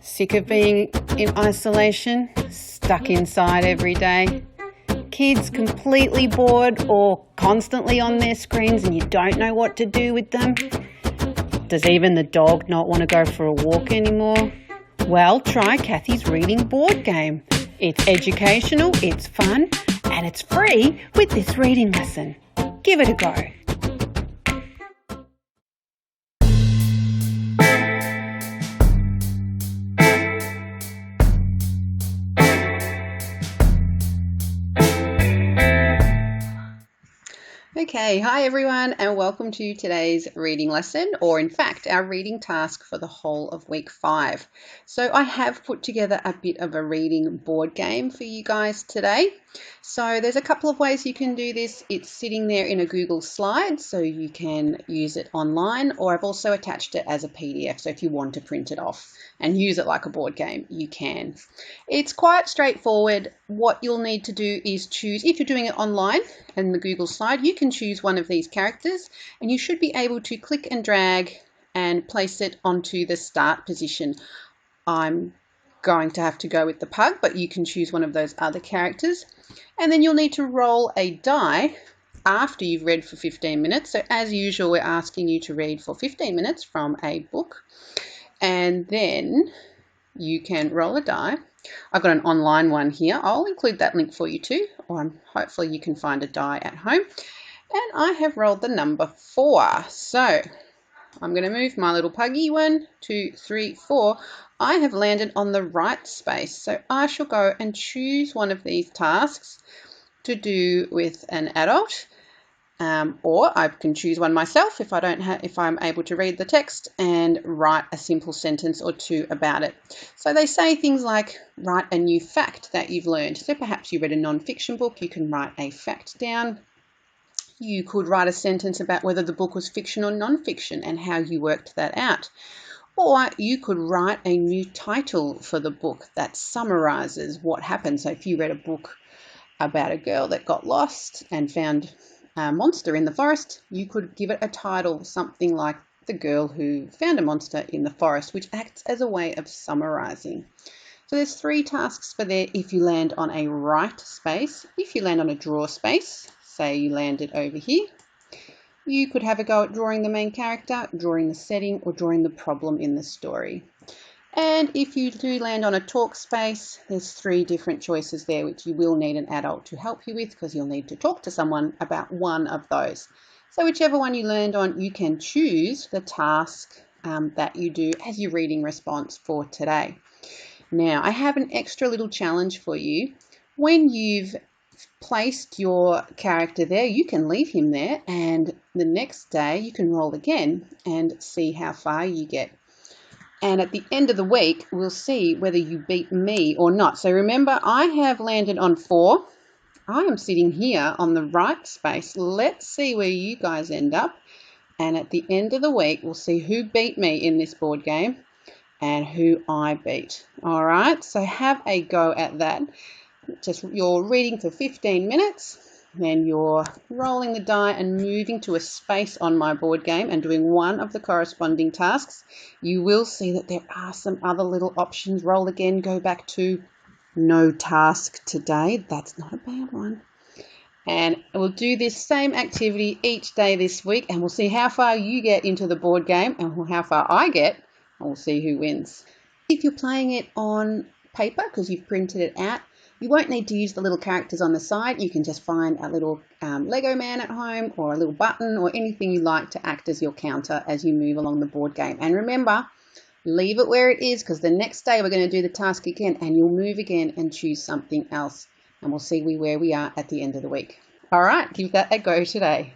Sick of being in isolation, stuck inside every day? Kids completely bored or constantly on their screens and you don't know what to do with them? Does even the dog not want to go for a walk anymore? Well, try Kathy's reading board game. It's educational, it's fun, and it's free with this reading lesson. Give it a go. Okay, hi everyone, and welcome to today's reading lesson, or in fact our reading task for the whole of week 5. So I have put together a bit of a reading board game for you guys today. So there's a couple of ways you can do this. It's sitting there in a Google slide, so you can use it online, or I've also attached it as a PDF, so if you want to print it off and use it like a board game, you can. It's quite straightforward. What you'll need to do is choose, if you're doing it online in the Google slide, you can choose one of these characters and you should be able to click and drag and place it onto the start position. I'm going to have to go with the pug, but you can choose one of those other characters. And then you'll need to roll a die after you've read for 15 minutes. So as usual, we're asking you to read for 15 minutes from a book. And then you can roll a die. I've got an online one here. I'll include that link for you too, or hopefully you can find a die at home. And I have rolled the number 4. So I'm going to move my little puggy. 1, 2, 3, 4. I have landed on the right space. So I shall go and choose one of these tasks to do with an adult. Or I can choose one myself if I'm able to read the text and write a simple sentence or two about it. So they say things like write a new fact that you've learned. So perhaps you read a non-fiction book, you can write a fact down. You could write a sentence about whether the book was fiction or non-fiction and how you worked that out. Or you could write a new title for the book that summarizes what happened. So if you read a book about a girl that got lost and found a monster in the forest, you could give it a title, something like The Girl Who Found a Monster in the Forest, which acts as a way of summarizing. So there's 3 tasks for there if you land on a right space. If you land on a draw space, say you landed over here, you could have a go at drawing the main character, drawing the setting, or drawing the problem in the story. And if you do land on a talk space, there's 3 different choices there, which you will need an adult to help you with because you'll need to talk to someone about one of those. So whichever one you land on, you can choose the task that you do as your reading response for today. Now, I have an extra little challenge for you. When you've placed your character there, you can leave him there, and the next day you can roll again and see how far you get. And at the end of the week, we'll see whether you beat me or not. So remember, I have landed on 4. I am sitting here on the right space. Let's see where you guys end up. And at the end of the week, we'll see who beat me in this board game and who I beat. All right, so have a go at that. Just you're reading for 15 minutes. Then you're rolling the die and moving to a space on my board game and doing one of the corresponding tasks. You will see that there are some other little options. Roll again, go back to no task today. That's not a bad one. And we'll do this same activity each day this week, and we'll see how far you get into the board game and how far I get, and we'll see who wins. If you're playing it on paper because you've printed it out, you won't need to use the little characters on the side. You can just find a little Lego man at home or a little button or anything you like to act as your counter as you move along the board game. And remember, leave it where it is because the next day we're going to do the task again and you'll move again and choose something else. And we'll see where we are at the end of the week. All right, give that a go today.